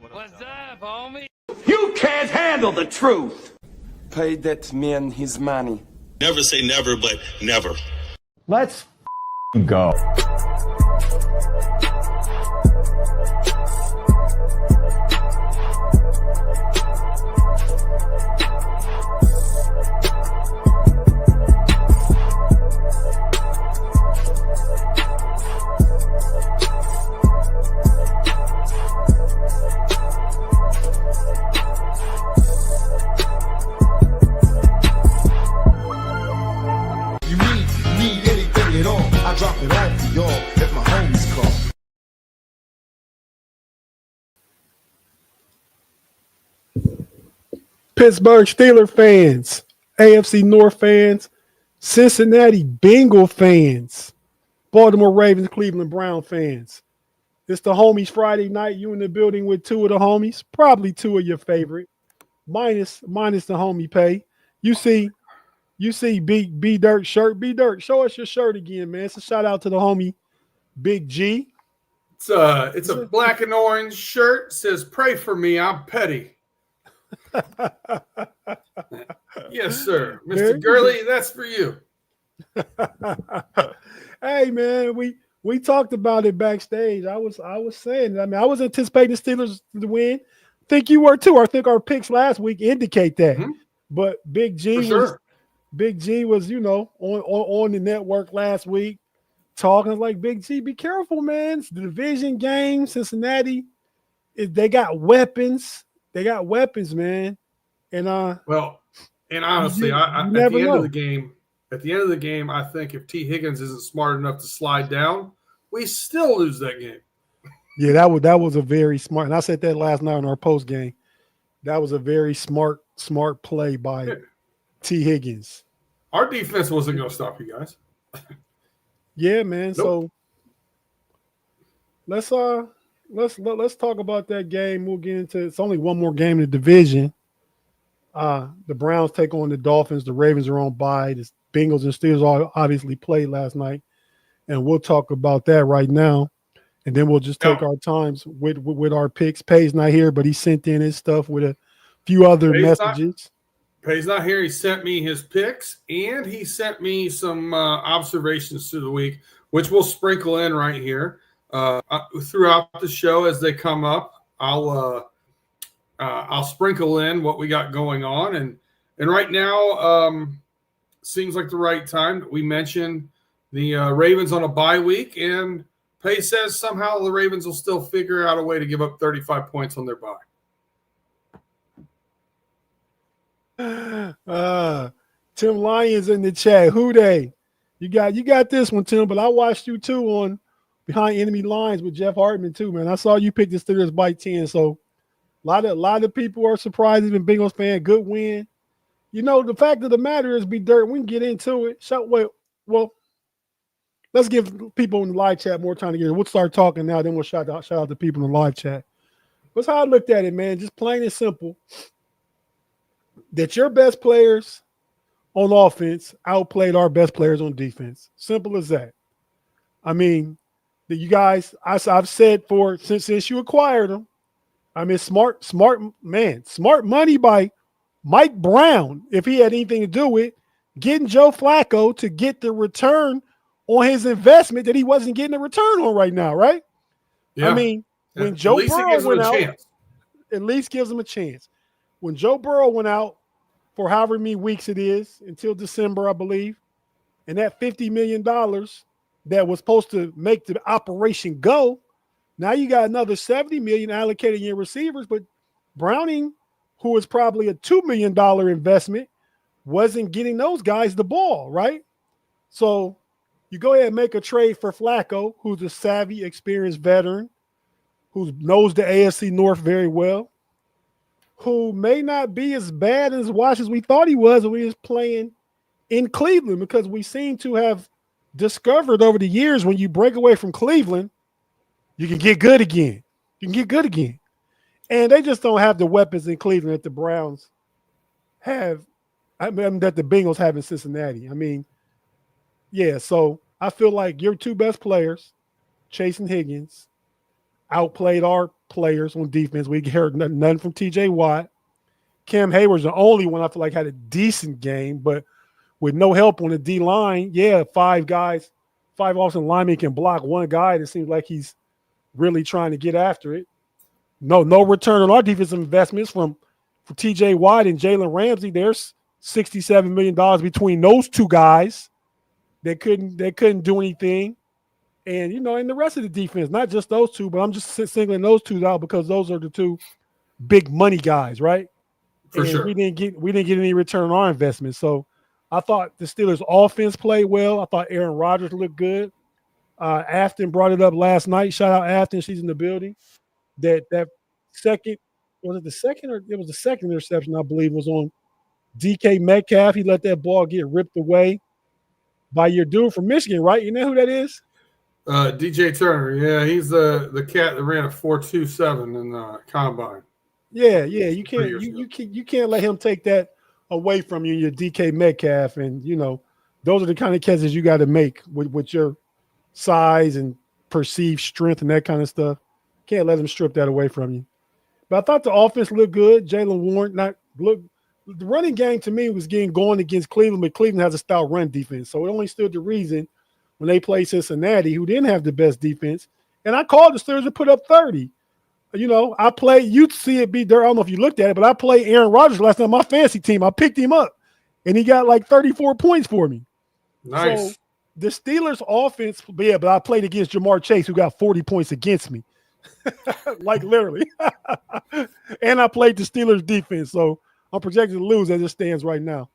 What's up, homie? You can't handle the truth. Pay that man his money. Never say never, but never. Let's go. Drop it off to y'all if my homies call. Pittsburgh Steelers fans, AFC North fans, Cincinnati Bengal fans, Baltimore Ravens, Cleveland Brown fans. It's the homies Friday night. You in the building with two of the homies, probably two of your favorite, minus the homie Pay. You see B Dirt shirt. B Dirt, show us your shirt again, man. It's a shout out to the homie Big G. It's a black and orange shirt. It says "Pray for me, I'm petty." Yes, sir, Mr. Gurley. That's for you. Hey, man, we talked about it backstage. I was saying, I mean, I was anticipating the Steelers to win. I think you were too. I think our picks last week indicate that. Mm-hmm. But Big G was, on the network last week talking like, Big G, be careful, man. It's the division game. Cincinnati, they got weapons. They got weapons, man. And honestly, at the end of the game, I think if T. Higgins isn't smart enough to slide down, we still lose that game. Yeah, that was a very smart, and I said that last night in our post game. That was a very smart play by T. Higgins. Our defense wasn't going to stop you guys. Yeah, man. Nope. So let's talk about that game. We'll get into it's only one more game in the division. The Browns take on the Dolphins. The Ravens are on bye. The Bengals and Steelers all obviously played last night, and we'll talk about that right now. And then we'll just take our times with our picks. Pay's not here, but he sent in his stuff with a few other messages. Pay's not here. He sent me his picks, and he sent me some observations through the week, which we'll sprinkle in right here throughout the show as they come up. I'll sprinkle in what we got going on, and right now seems like the right time. We mentioned the Ravens on a bye week, and Pay says somehow the Ravens will still figure out a way to give up 35 points on their bye. Tim Lyons in the chat. Who they? You got this one, Tim. But I watched you too on Behind Enemy Lines with Jeff Hartman too, man. I saw you pick the Steelers by 10. So a lot of people are surprised. Even Bengals fan, good win. The fact of the matter is, be dirt. We can get into it. Well, let's give people in the live chat more time to get it. We'll start talking now. Then we'll shout out to people in the live chat. That's how I looked at it, man. Just plain and simple. That your best players on offense outplayed our best players on defense. Simple as that. I mean, that you guys, I've said since you acquired them, I mean, smart money by Mike Brown, if he had anything to do with getting Joe Flacco to get the return on his investment that he wasn't getting a return on right now, right? Yeah. I mean, when Joe Burrow went out, at least gives him a chance. When Joe Burrow went out for however many weeks it is, until December, I believe, and that $50 million that was supposed to make the operation go, now you got another $70 million allocated in your receivers, but Browning, who was probably a $2 million investment, wasn't getting those guys the ball, right? So you go ahead and make a trade for Flacco, who's a savvy, experienced veteran, who knows the AFC North very well, who may not be as bad as washed as we thought he was when he was playing in Cleveland, because we seem to have discovered over the years when you break away from Cleveland, you can get good again. And they just don't have the weapons in Cleveland that the Browns have, that the Bengals have in Cincinnati. I mean, yeah, so I feel like your two best players, Chase and Higgins, outplayed our players on defense. We heard nothing from TJ Watt. Cam Hayward's the only one I feel like had a decent game, but with no help on the D line, yeah, 5 offensive linemen can block one guy. It seems like he's really trying to get after it. No return on our defensive investments from TJ Watt and Jalen Ramsey. There's $67 million between those two guys. They couldn't do anything. And, and the rest of the defense, not just those two, but I'm just singling those two out because those are the two big money guys, right? For sure. We didn't get any return on our investment. So I thought the Steelers offense played well. I thought Aaron Rodgers looked good. Afton brought it up last night. Shout out Afton. She's in the building. That second, was it the second or it was the second interception, I believe, was on DK Metcalf. He let that ball get ripped away by your dude from Michigan, right? You know who that is? DJ Turner. Yeah, he's the cat that ran a 4.27 in the combine. Yeah. You can't let him take that away from you, your DK Metcalf. And, those are the kind of catches you got to make with your size and perceived strength and that kind of stuff. Can't let him strip that away from you. But I thought the offense looked good. Jalen Warren the running game to me was getting going against Cleveland, but Cleveland has a stout run defense. So it only stood to reason when they played Cincinnati, who didn't have the best defense. And I called the Steelers to put up 30. You'd see it be there. I don't know if you looked at it, but I played Aaron Rodgers last night on my fantasy team. I picked him up, and he got like 34 points for me. Nice. So the Steelers' offense, but I played against Jamar Chase, who got 40 points against me. Like literally. And I played the Steelers defense, so I'm projected to lose as it stands right now.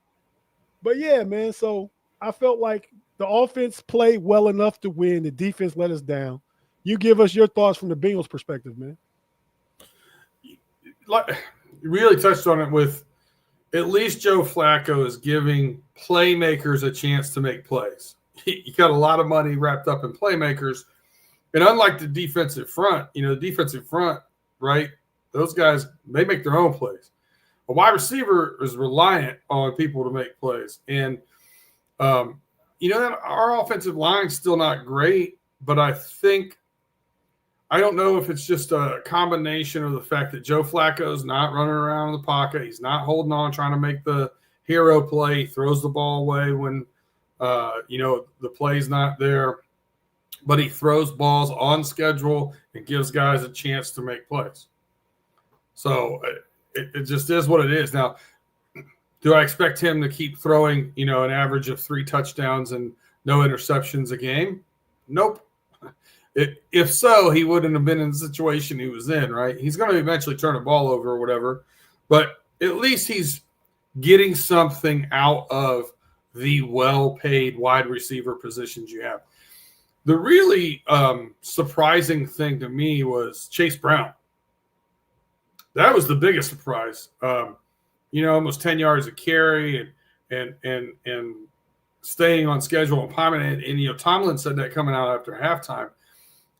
But yeah, man, so I felt like the offense played well enough to win. The defense let us down. You give us your thoughts from the Bengals perspective, man. You really touched on it with at least Joe Flacco is giving playmakers a chance to make plays. You got a lot of money wrapped up in playmakers. And unlike the defensive front, the defensive front, right, those guys, they make their own plays. A wide receiver is reliant on people to make plays. And, our offensive line's still not great, but I don't know if it's just a combination of the fact that Joe Flacco's not running around in the pocket. He's not holding on, trying to make the hero play. He throws the ball away when, the play's not there. But he throws balls on schedule and gives guys a chance to make plays. So it just is what it is. Now, do I expect him to keep throwing, an average of 3 touchdowns and no interceptions a game? Nope. If so, he wouldn't have been in the situation he was in, right? He's going to eventually turn the ball over or whatever, but at least he's getting something out of the well-paid wide receiver positions you have. The really surprising thing to me was Chase Brown. That was the biggest surprise. Almost 10 yards a carry and staying on schedule and Pyman. And Tomlin said that coming out after halftime.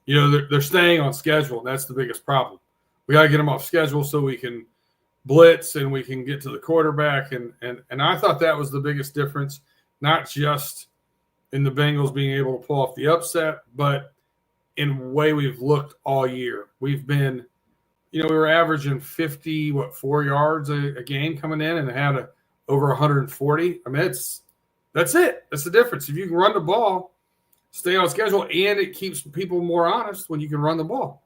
They're staying on schedule, and that's the biggest problem. We got to get them off schedule so we can blitz and we can get to the quarterback. And I thought that was the biggest difference, not just in the Bengals being able to pull off the upset, but in the way we've looked all year. We've been, we were averaging 4 yards a game coming in and had over 140. I mean, that's it. That's the difference. If you can run the ball, stay on schedule, and it keeps people more honest when you can run the ball.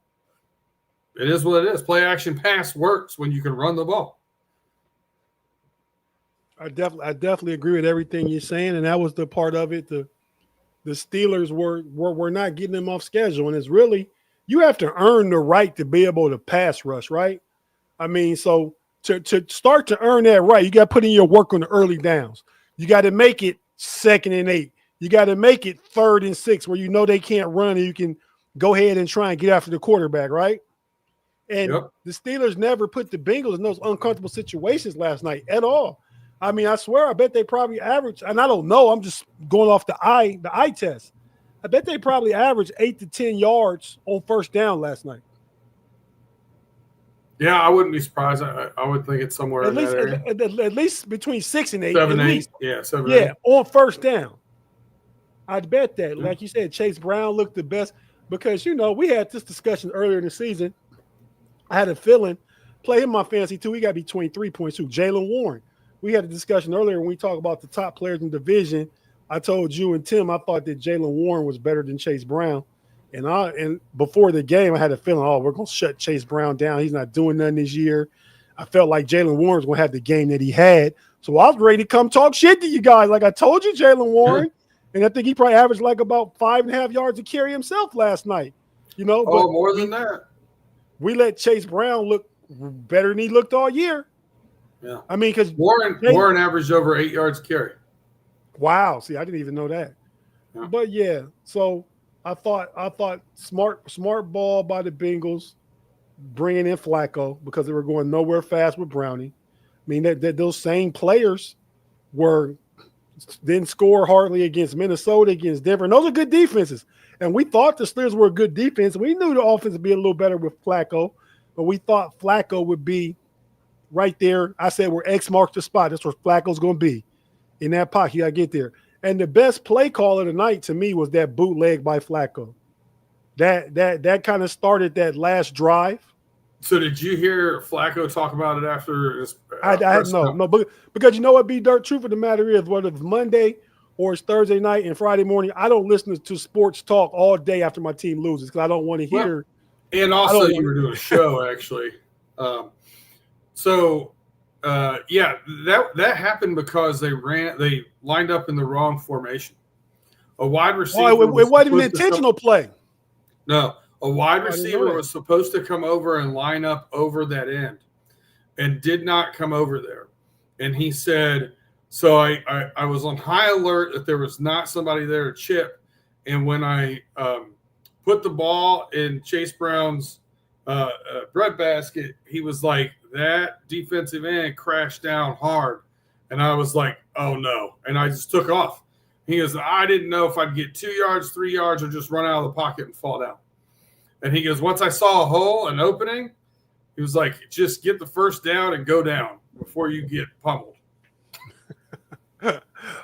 It is what it is. Play action pass works when you can run the ball. I definitely agree with everything you're saying, and that was the part of it. The Steelers were not getting them off schedule, and it's really you have to earn the right to be able to pass rush, right? I mean, so to start to earn that right, you got to put in your work on the early downs. You got to make it 2nd and 8. You got to make it 3rd and 6 where they can't run and you can go ahead and try and get after the quarterback, right? And The Steelers never put the Bengals in those uncomfortable situations last night at all. I mean, I swear, I bet they probably averaged, and I don't know, I'm just going off the eye test. I bet they probably averaged 8 to 10 yards on first down last night. Yeah, I wouldn't be surprised. I would think it's somewhere in that area. At least between 6 and 8. 7, 8. Yeah, 7, 8. Yeah, on first down. I'd bet that. Like you said, Chase Brown looked the best. because we had this discussion earlier in the season. I had a feeling play him in my fantasy too. He got to be 23 points too. Jalen Warren. We had a discussion earlier when we talked about the top players in the division. I told you and Tim I thought that Jalen Warren was better than Chase Brown. And before the game, I had a feeling, we're going to shut Chase Brown down. He's not doing nothing this year. I felt like Jalen Warren's going to have the game that he had. So I was ready to come talk shit to you guys. Like I told you, Jalen Warren. And I think he probably averaged like about 5.5 yards to carry himself last night. But more than that. We let Chase Brown look better than he looked all year. Yeah. I mean, because Warren averaged over 8 yards carry. Wow. See, I didn't even know that. Yeah. But yeah, so I thought smart ball by the Bengals, bringing in Flacco because they were going nowhere fast with Brownie. I mean, that those same players didn't score hardly against Minnesota, against Denver. And those are good defenses. And we thought the Steelers were a good defense. We knew the offense would be a little better with Flacco, but we thought Flacco would be right there. I said where X marks the spot. That's where Flacco's going to be in that pocket. You got to get there. And the best play call of the night to me was that bootleg by Flacco. That kind of started that last drive. So did you hear Flacco talk about it after his no, but because you know what, B-Dirt, truth of the matter is, whether it's Monday or it's Thursday night and Friday morning, I don't listen to sports talk all day after my team loses because I don't want to hear. And also you were doing a show, actually. That happened because they lined up in the wrong formation. A wide receiver. It wasn't an intentional play. No, a wide receiver was supposed to come over and line up over that end, and did not come over there. And he said, so I was on high alert that there was not somebody there to chip. And when I put the ball in Chase Brown's breadbasket, he was like, that defensive end crashed down hard. And I was like, oh, no. And I just took off. He goes, I didn't know if I'd get 2 yards, 3 yards, or just run out of the pocket and fall down. And he goes, once I saw a hole, an opening, he was like, just get the first down and go down before you get pummeled.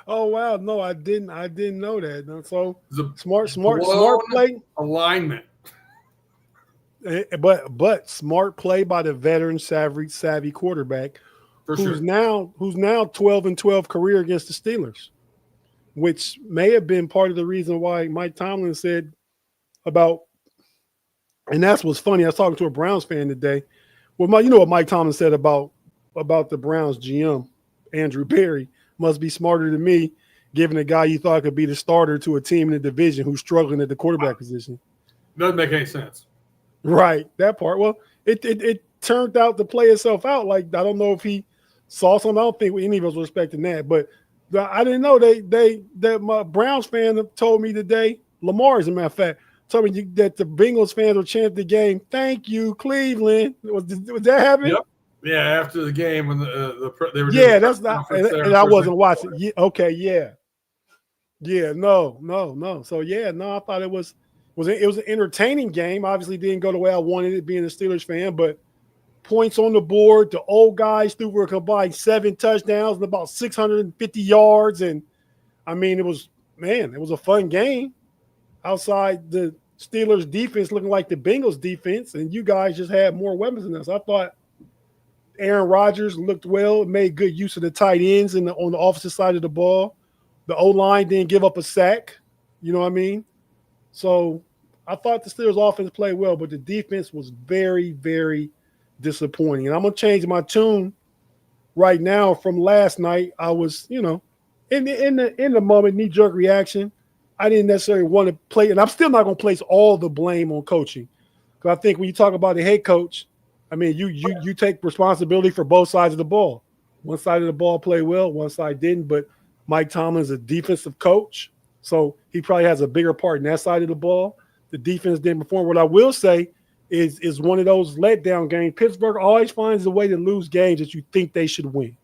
Oh, wow. No, I didn't know that. So smart play. Alignment. But smart play by the veteran savvy quarterback who's now 12-12 career against the Steelers, which may have been part of the reason why Mike Tomlin said about, and that's what's funny. I was talking to a Browns fan today. Well, you know what Mike Tomlin said about the Browns GM, Andrew Berry, must be smarter than me, giving a guy you thought could be the starter to a team in the division who's struggling at the quarterback position. Doesn't make any sense. Right, that part. Well, it turned out to play itself out. Like, I don't know if he saw something. I don't think any of us were expecting that. But I didn't know that my Browns fan told me today, Lamar, as a matter of fact, told me that the Bengals fans were chanting the game. Thank you, Cleveland. Was that happen? Yep. Yeah, after the game when they were doing that's not. And I wasn't watching. Yeah, okay, yeah. No. So I thought it was an entertaining game. Obviously, didn't go the way I wanted it, being a Steelers fan, but points on the board. The old guys threw for a combined 7 touchdowns and about 650 yards. And I mean, it was a fun game. Outside the Steelers defense looking like the Bengals defense, and you guys just had more weapons than us. I thought Aaron Rodgers looked well, made good use of the tight ends on the offensive side of the ball. The O-line didn't give up a sack. You know what I mean? So I thought the Steelers offense played well, but the defense was very, very disappointing. And I'm going to change my tune right now from last night. I was, in the moment, knee-jerk reaction. I didn't necessarily want to play, and I'm still not going to place all the blame on coaching. Because I think when you talk about the head coach, I mean, you take responsibility for both sides of the ball. One side of the ball played well, one side didn't, but Mike Tomlin's a defensive coach, so he probably has a bigger part in that side of the ball. The defense didn't perform. What I will say is one of those letdown games. Pittsburgh always finds a way to lose games that you think they should win.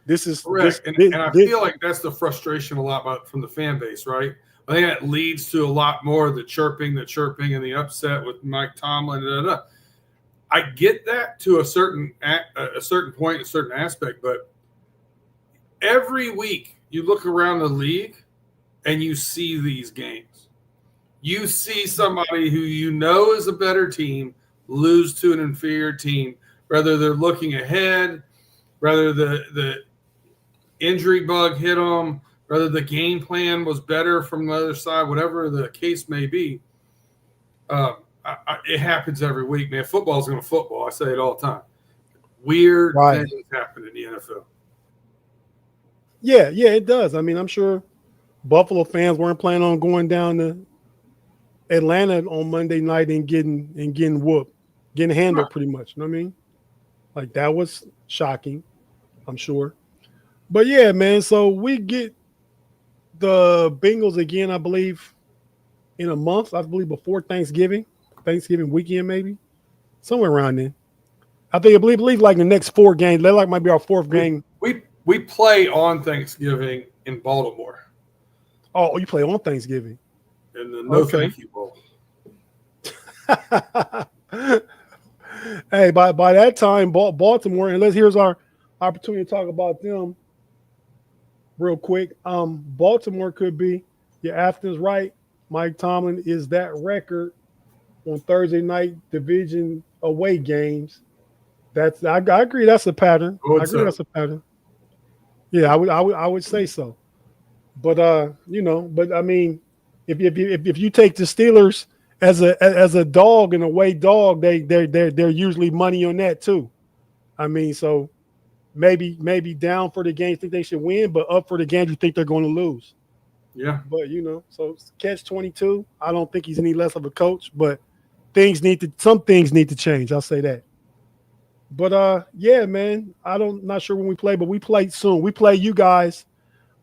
This is correct. And I feel like that's the frustration a lot from the fan base, right? I think that leads to a lot more of the chirping, and the upset with Mike Tomlin. I get that to a certain point, a certain aspect, but every week you look around the league and you see these games you see somebody who you know is a better team lose to an inferior team, whether they're looking ahead, whether the injury bug hit them, whether the game plan was better from the other side, whatever the case may be. It happens every week, man. Football is going to football. I say it all the time. Weird things happen in the NFL. Yeah, it does. I mean, I'm sure Buffalo fans weren't planning on going down to Atlanta on Monday night and getting whooped, getting handled pretty much. You know what I mean? Like, that was shocking, I'm sure. But yeah, man, so we get the Bengals again, I believe, in a month, I believe before Thanksgiving weekend, maybe. Somewhere around then. I believe like the next 4 games. That like might be our 4th game. We play on Thanksgiving in Baltimore. Oh, you play on Thanksgiving. In the Thank You Bowl. Hey, by that time, Baltimore, and here's our opportunity to talk about them real quick. Baltimore could be, Afton's right. Mike Tomlin is that record on Thursday night division away games. I agree. That's a pattern. That's a pattern. Yeah, I would say so. But but I mean, if you take the Steelers as a dog, an away dog, they're usually money on that too. I mean, so maybe down for the games think they should win, but up for the games you think they're going to lose. Yeah. But so catch-22. I don't think he's any less of a coach, but some things need to change. I'll say that. But yeah, man, not sure when we play, but we play soon. We play you guys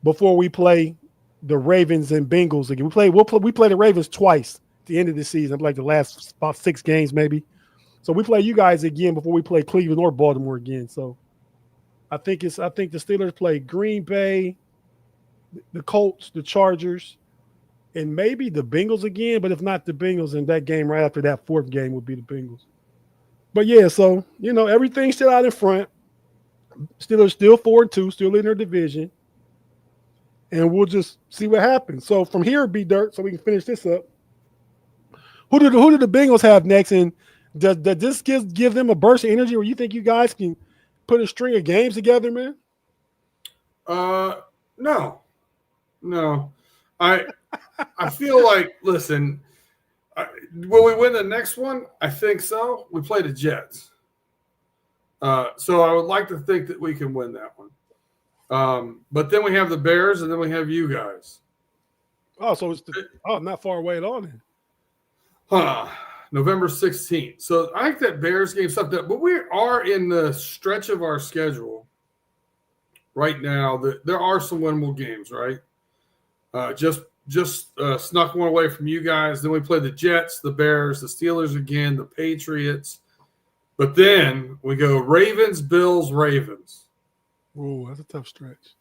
before we play the Ravens and Bengals again. We play the Ravens twice at the end of the season, like the last about 6 games maybe. So we play you guys again before we play Cleveland or Baltimore again. So I think the Steelers play Green Bay, the Colts, the Chargers, and maybe the Bengals again. But if not the Bengals, then that game right after that 4th game would be the Bengals. But yeah, so everything's still out in front. Steelers still 4-2, still in their division, and we'll just see what happens. So from here, B Dirt, so we can finish this up. Who do the Bengals have next? And does this give them a burst of energy, or you think you guys can put a string of games together, man? No. I feel like, listen, will we win the next one? I think so. We play the Jets. So I would like to think that we can win that one. But then we have the Bears, and then we have you guys. Oh, so it's not far away at all then. November 16th. So I think that Bears game stuff that, but we are in the stretch of our schedule right now that there are some winnable games, right? Just snuck one away from you guys. Then we play the Jets, the Bears, the Steelers again, the Patriots. But then we go Ravens, Bills, Ravens. Oh, that's a tough stretch.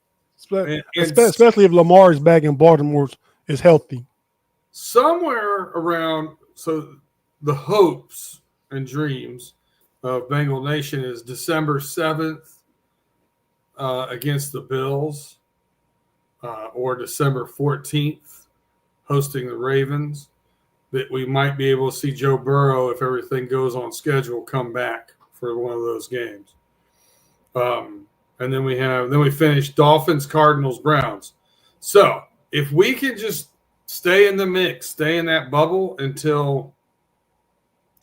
Especially if Lamar is back and Baltimore is healthy. Somewhere around, so the hopes and dreams of Bengal Nation is December 7th against the Bills or December 14th hosting the Ravens, that we might be able to see Joe Burrow, if everything goes on schedule, come back for one of those games. And then we finish Dolphins, Cardinals, Browns. So if we can just stay in the mix, stay in that bubble until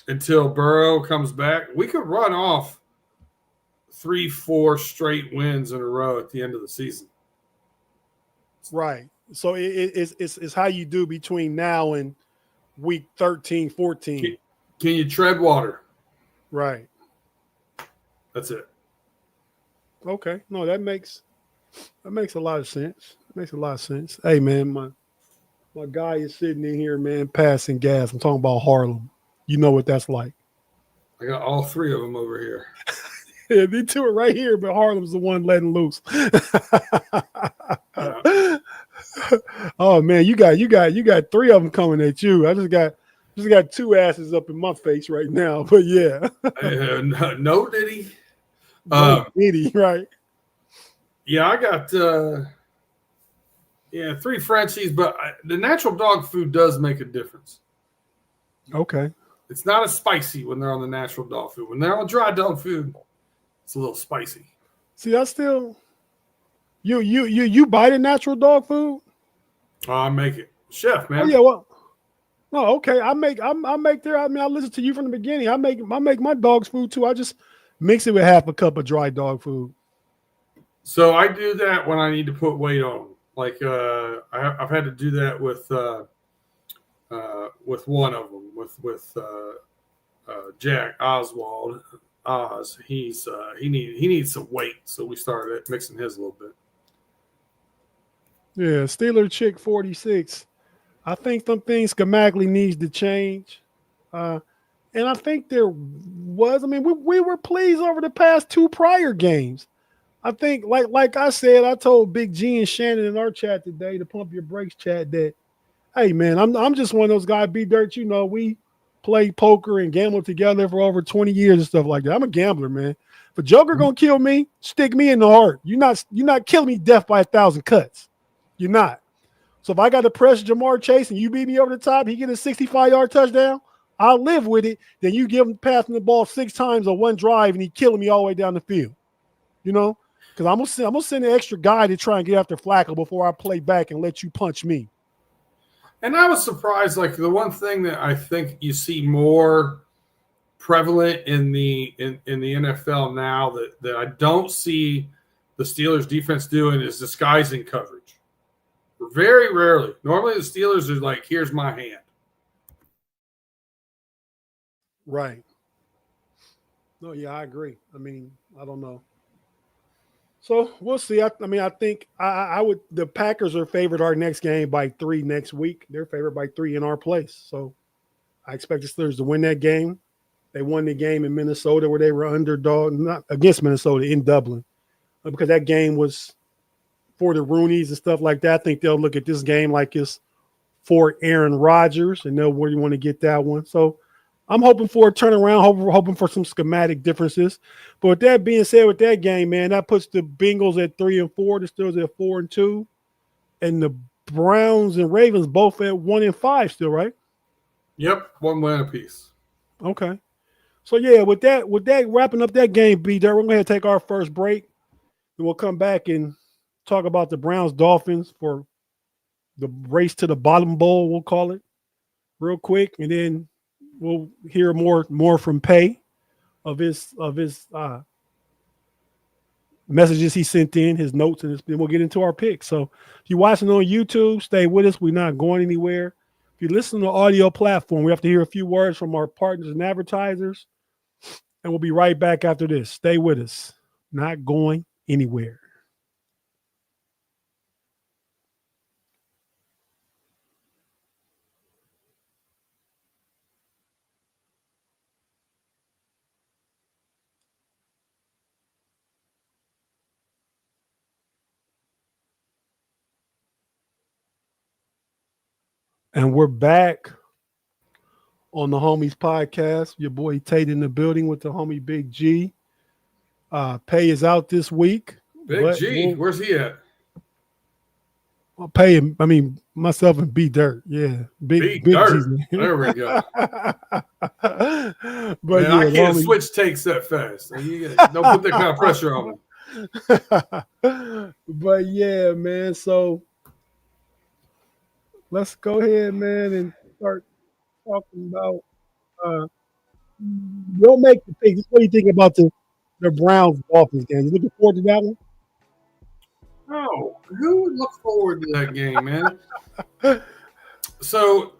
Burrow comes back, we could run off 3-4 straight wins in a row at the end of the season. Right. So it's how you do between now and week 13, 14. Can you tread water? Right. That's it. Okay. No, that makes a lot of sense. It makes a lot of sense. Hey, man, my guy is sitting in here, man, passing gas. I'm talking about Harlem. You know what that's like. I got all 3 of them over here. Yeah, me too, right here, but Harlem's the one letting loose. Oh man, you got 3 of them coming at you. I just got 2 asses up in my face right now. But yeah, no Diddy, Diddy, right? Yeah, I got Yeah, 3 Frenchies, but the natural dog food does make a difference. Okay. It's not as spicy when they're on the natural dog food. When they're on dry dog food, it's a little spicy. See, I still you buy the natural dog food? Oh, I make it. Chef, man. Oh yeah, well. No, okay. I make there. I mean, I listen to you from the beginning. I make my dog's food too. I just mix it with half a cup of dry dog food. So I do that when I need to put weight on. Like I've had to do that with one of them, with Jack Oswald. Oz. He needs some weight, so we started mixing his a little bit. Yeah, Steeler Chick 46. I think some things schematically needs to change. And I think there was, I mean, we were pleased over the past 2 prior games. I think, like I said, I told Big G and Shannon in our chat today, the Pump Your Brakes chat, that, hey, man, I'm just one of those guys, B-Dirt, you know, we play poker and gamble together for over 20 years and stuff like that. I'm a gambler, man. If a joker gonna kill me, stick me in the heart. You're not killing me death by 1,000 cuts. You're not. So if I got to press Jamar Chase and you beat me over the top, he get a 65-yard touchdown, I'll live with it. Then you give him passing the ball 6 times on one drive and he killing me all the way down the field. You know? Because I'm gonna send an extra guy to try and get after Flacco before I play back and let you punch me. And I was surprised, like the one thing that I think you see more prevalent in the NFL now that I don't see the Steelers defense doing is disguising coverage. Very rarely. Normally the Steelers are like, here's my hand. Right. No, yeah, I agree. I mean, I don't know. So we'll see. I think I would. The Packers are favored our next game by 3 next week. They're favored by 3 in our place. So I expect the Steelers to win that game. They won the game in Minnesota where they were underdog, not against Minnesota, in Dublin, because that game was for the Roonies and stuff like that. I think they'll look at this game like it's for Aaron Rodgers, and they'll really want to get that one. So I'm hoping for a turnaround, hoping for some schematic differences. But with that being said, with that game, man, that puts the Bengals at 3-4, the Steelers at 4-2, and the Browns and Ravens both at 1-5 still, right? Yep, 1 win apiece. Okay. So yeah, with that wrapping up that game, B-Dirt, we're going to take our first break, and we'll come back and talk about the Browns Dolphins for the race to the bottom bowl, we'll call it, real quick, and then we'll hear more from Pay of his messages he sent in, his notes, and then we'll get into our picks. So if you're watching on YouTube, stay with us. We're not going anywhere. If you listen to the audio platform, we have to hear a few words from our partners and advertisers, and we'll be right back after this. Stay with us. Not going anywhere. And we're back on the Homies podcast. Your boy Tate in the building with the homie Big G. Pay is out this week. Big G, where's he at? I'll pay him. I mean, myself and B Dirt. Yeah. Big Dirt. G. There we go. But man, yeah, I can't switch takes that fast. Don't put that kind of pressure on me. But yeah, man. So let's go ahead, man, and start talking about you'll make the pick. What do you think about the Browns Dolphins game? You looking forward to that one? Oh, who would look forward to that game, man? So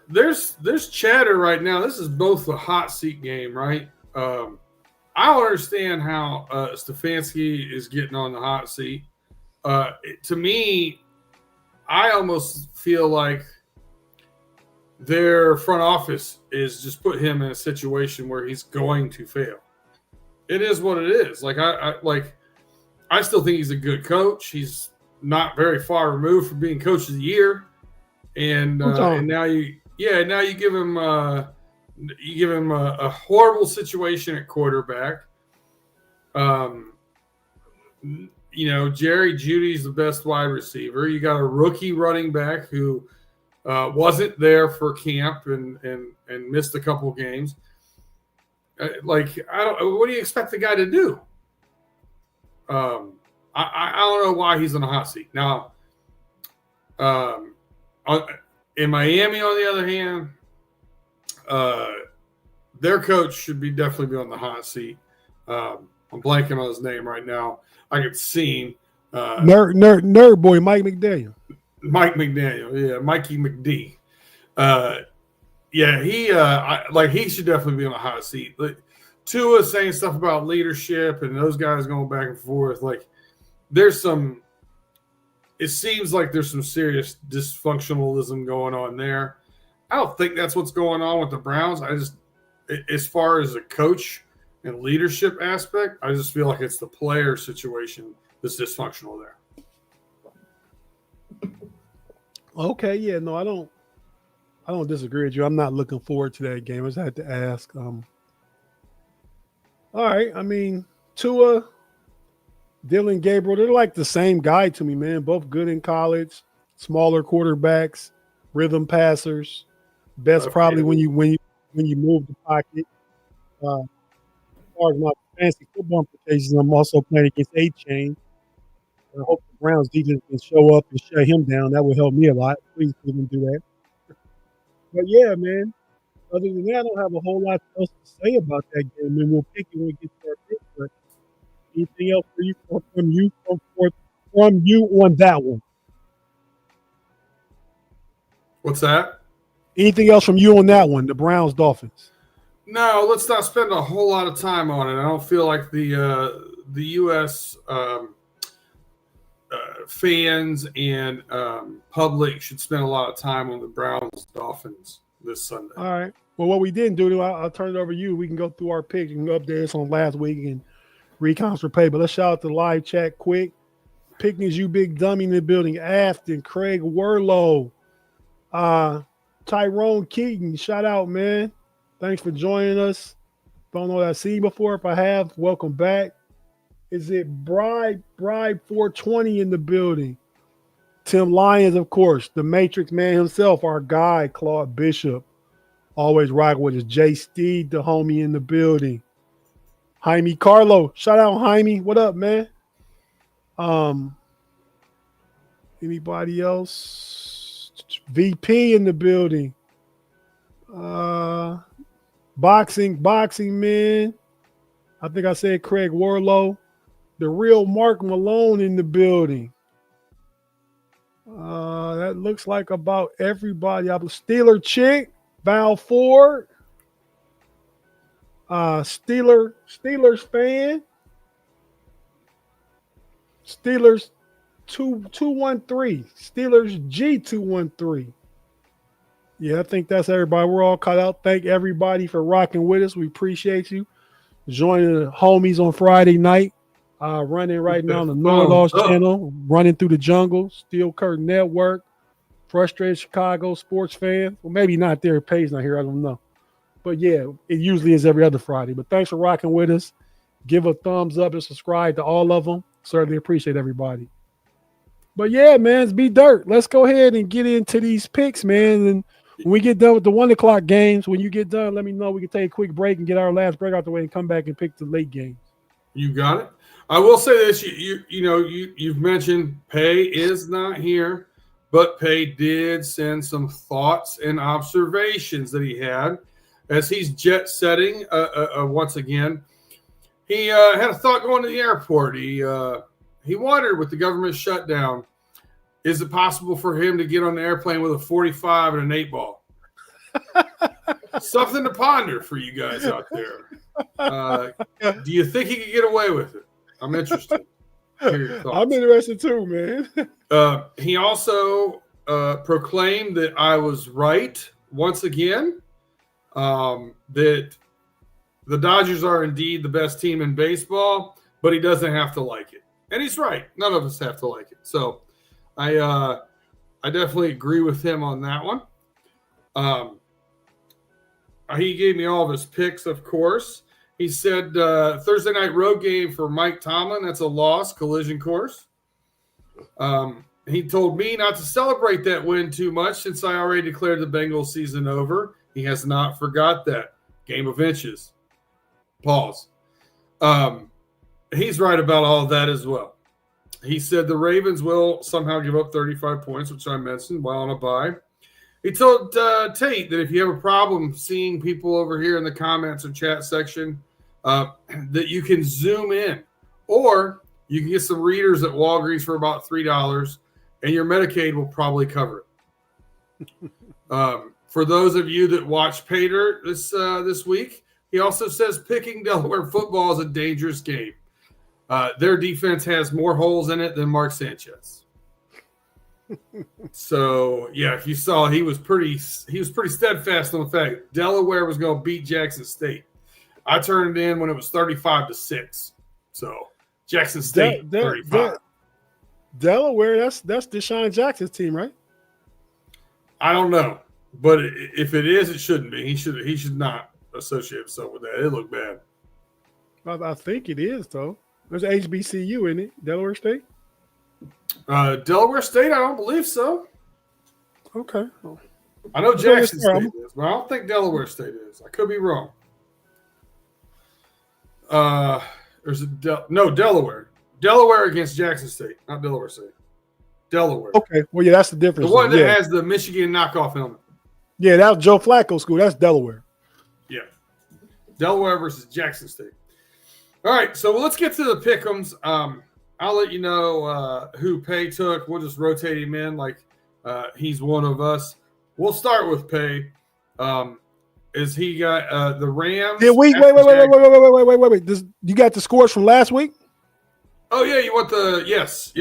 there's chatter right now. This is both a hot seat game, right? I don't understand how Stefanski is getting on the hot seat. To me, I almost feel like their front office is just put him in a situation where he's going to fail. It is what it is. Like I still think he's a good coach. He's not very far removed from being coach of the year, and now you give him a horrible situation at quarterback. Jerry Judy's the best wide receiver. You got a rookie running back who wasn't there for camp and missed a couple of games. What do you expect the guy to do? I don't know why he's in a hot seat. Now, in Miami, on the other hand, their coach should definitely be on the hot seat. I'm blanking on his name right now. I could see him. Nerd boy, Mike McDaniel. Mike McDaniel, yeah, Mikey McD. He should definitely be on the hot seat. Tua saying stuff about leadership and those guys going back and forth. It seems like there's some serious dysfunctionalism going on there. I don't think that's what's going on with the Browns. As far as a coach and leadership aspect, I just feel like it's the player situation that's dysfunctional there. Okay, yeah, no, I don't disagree with you. I'm not looking forward to that game. I just had to ask. All right, I mean, Tua, Dylan Gabriel, they're like the same guy to me, man. Both good in college, smaller quarterbacks, rhythm passers. Best probably when you move the pocket. As far as my fancy football implications, I'm also playing against A-Chain. I hope the Browns defense can show up and shut him down. That would help me a lot. Please let him do that. But yeah, man. Other than that, I don't have a whole lot else to say about that game. And we'll pick it when we get to our pick. But anything else for you from you on that one? What's that? Anything else from you on that one? The Browns Dolphins. No, let's not spend a whole lot of time on it. I don't feel like the U.S. Fans and public should spend a lot of time on the Browns Dolphins this Sunday. All right. Well, what we didn't do, I'll turn it over to you. We can go through our picks and update us on last week and recons for pay. But let's shout out the live chat quick. Picnics, you big dummy in the building. Afton, Craig Werlow, Tyrone Keaton. Shout out, man. Thanks for joining us. Don't know that I've seen you before. If I have, welcome back. Is it Bribe 420 in the building? Tim Lyons, of course. The Matrix man himself, our guy, Claude Bishop. Always rocking with us. Jay Steed, the homie in the building. Jaime Carlo. Shout out, Jaime. What up, man? Anybody else? VP in the building. Boxing, man. I think I said Craig Warlow. The real Mark Malone in the building. That looks like about everybody. Steeler Chick, Val Ford. Steelers fan. Steelers 213. Steelers G213. Yeah, I think that's everybody. We're all caught out. Thank everybody for rocking with us. We appreciate you. Joining the homies on Friday night. Running right now on the Know-It-Alls channel. Running through the jungle. Steel Curtain Network. Frustrated Chicago sports fan. Well, maybe not there. Page not here. I don't know. But yeah, it usually is every other Friday. But thanks for rocking with us. Give a thumbs up and subscribe to all of them. Certainly appreciate everybody. But yeah, man, it's Be Dirt. Let's go ahead and get into these picks, man. And when we get done with the 1 o'clock games, when you get done, let me know. We can take a quick break and get our last break out the way and come back and pick the late games. You got it. I will say this: you've mentioned Pay is not here, but Pay did send some thoughts and observations that he had as he's jet setting once again. He had a thought going to the airport. He wondered with the government shutdown, is it possible for him to get on the airplane with a 45 and an 8-ball? Something to ponder for you guys out there. Do you think he could get away with it? I'm interested. Hear your thoughts. I'm interested too, man. He also proclaimed that I was right once again, that the Dodgers are indeed the best team in baseball, but he doesn't have to like it. And he's right. None of us have to like it. So I definitely agree with him on that one. He gave me all of his picks, of course. He said Thursday night road game for Mike Tomlin. That's a loss, collision course. He told me not to celebrate that win too much since I already declared the Bengals season over. He has not forgot that. Game of inches. Pause. He's right about all of that as well. He said the Ravens will somehow give up 35 points, which I mentioned while on a bye. He told Tate that if you have a problem seeing people over here in the comments or chat section, that you can zoom in. Or you can get some readers at Walgreens for about $3, and your Medicaid will probably cover it. For those of you that watch Pater this week, he also says picking Delaware football is a dangerous game. Their defense has more holes in it than Mark Sanchez. So yeah, if you saw, he was pretty steadfast on the fact Delaware was going to beat Jackson State. I turned it in when it was 35-6. So Jackson State 35. Delaware, that's Deshaun Jackson's team, right? I don't know, but if it is, it shouldn't be. He should not associate himself with that. It looked bad. I think it is though. There's HBCU in it, Delaware State. Delaware State, I don't believe so. Okay. I know Jackson State is, but I don't think Delaware State is. I could be wrong. Delaware. Delaware against Jackson State, not Delaware State. Delaware. Okay. Well, yeah, that's the difference. The one that has the Michigan knockoff helmet. Yeah, that was Joe Flacco school. That's Delaware. Yeah. Delaware versus Jackson State. All right, so let's get to the pick'ems. I'll let you know who Pay took. We'll just rotate him in like he's one of us. We'll start with Pay. Is he got the Rams? Yeah, wait. You got the scores from last week? Oh yeah, you want the yes.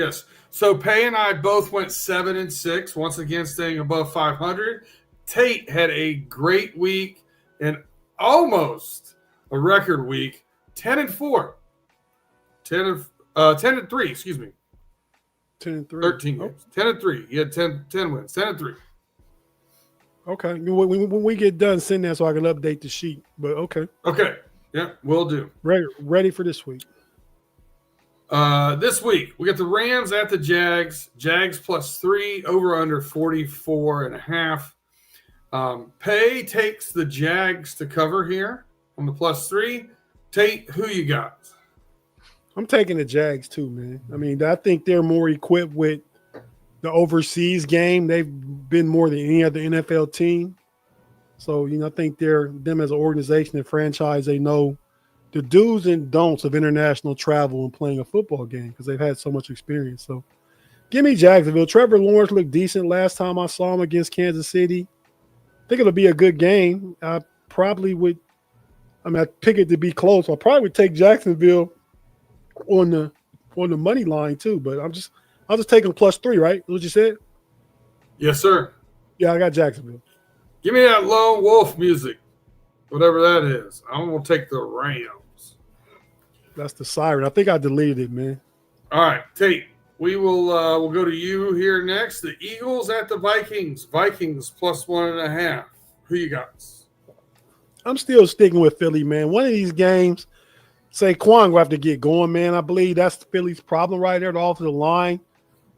So Pay and I both went 7-6. Once again, staying above 500. Tate had a great week and almost a record week. 10-4. 10-3, excuse me. 10-3. 13 games. 10-3. He had 10 wins. 10-3. Okay. When we get done, send that so I can update the sheet. But okay. Okay. Yeah, will do. Ready for this week. This week, we got the Rams at the Jags. Jags +3, over under 44.5. Pay takes the Jags to cover here on the +3. Tate, who you got? I'm taking the Jags too, man. I mean, I think they're more equipped with the overseas game. They've been more than any other NFL team. So, I think them as an organization and franchise, they know the do's and don'ts of international travel and playing a football game because they've had so much experience. So, give me Jacksonville. Trevor Lawrence looked decent last time I saw him against Kansas City. I think it'll be a good game. I probably would. I'd pick it to be close. I probably would take Jacksonville on the money line too, but I'll just take them +3, right? What you said? Yes, sir. Yeah, I got Jacksonville. Give me that lone wolf music, whatever that is. I'm gonna take the Rams. That's the siren. I think I deleted it, man. All right, Tate. We'll go to you here next. The Eagles at the Vikings. Vikings +1.5. Who you got? I'm still sticking with Philly, man. One of these games, Saquon will have to get going, man. I believe that's Philly's problem right there, the offensive line.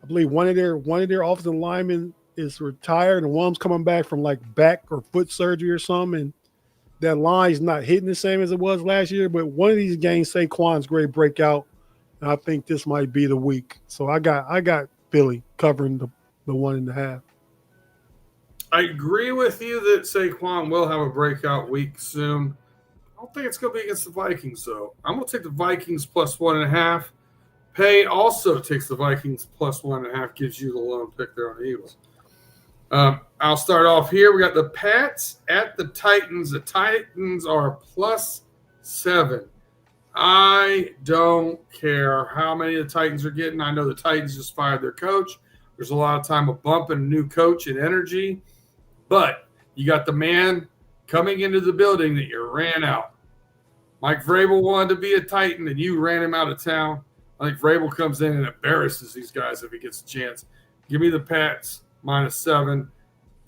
I believe one of their offensive linemen is retired, and one's coming back from like back or foot surgery or something, and that line's not hitting the same as it was last year. But one of these games, Saquon's great breakout, and I think this might be the week. So I got Philly covering the 1.5. I agree with you that Saquon will have a breakout week soon. I don't think it's going to be against the Vikings, though. I'm going to take the Vikings +1.5. Pay also takes the Vikings +1.5, gives you the lone pick there on the Eagles. I'll start off here. We got the Pats at the Titans. The Titans are +7. I don't care how many the Titans are getting. I know the Titans just fired their coach. There's a lot of time of bumping a new coach and energy. But you got the man coming into the building that you ran out. Mike Vrabel wanted to be a Titan, and you ran him out of town. I think Vrabel comes in and embarrasses these guys if he gets a chance. Give me the Pats -7.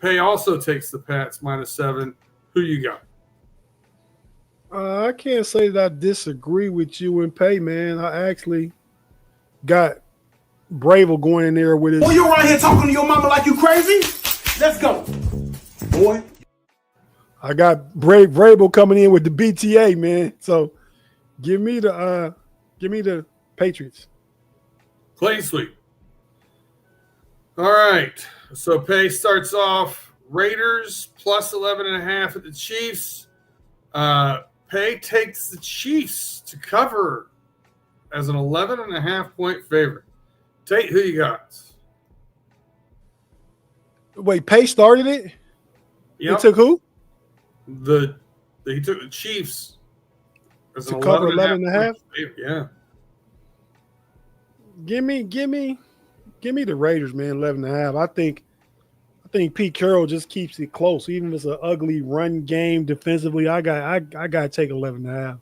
Pay also takes the Pats -7. Who you got? I can't say that I disagree with you and Pay, man. I actually got Bravel going in there with his. Boy, you around here talking to your mama like you crazy? Let's go. Boy. I got Bravel coming in with the BTA, man. So give me the Patriots. Clean sweep. All right. So Pay starts off Raiders plus 11.5 at the Chiefs. Pay takes the Chiefs to cover as an 11.5 point favorite. Tate, who you got? Wait, Pay started it? Yep. He took who? He took the Chiefs as To an cover 11.5. Yeah. Give me the Raiders, man. 11.5. I think Pete Carroll just keeps it close, even if it's an ugly run game defensively. I got to take 11.5.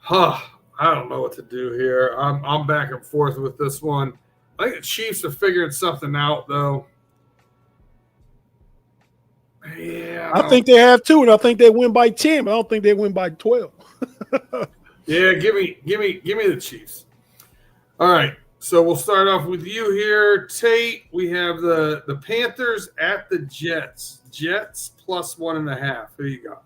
I don't know what to do here. I'm back and forth with this one. I think the Chiefs are figuring something out, though. Yeah, I think they have too, and I think they win by 10, but I don't think they win by 12. Yeah, give me the Chiefs. All right, so we'll start off with you here, Tate. We have the Panthers at the Jets. Jets plus 1.5. Who you got?